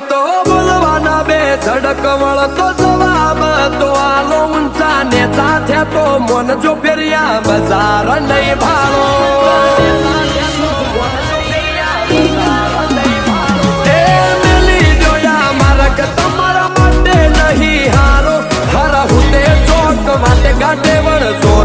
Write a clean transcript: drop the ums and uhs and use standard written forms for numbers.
તો બોલવાના બે ધડક વળતો જવાબ તો આલો ઊંચા નેતા થયા તો મન જો ફેરિયા બજાર નહીં ભાળો એ મેલી જોયા માર્ગ તમારા માટે નહીં હારો હરા હુતે ચોક વાતે ગાંઠે વળજો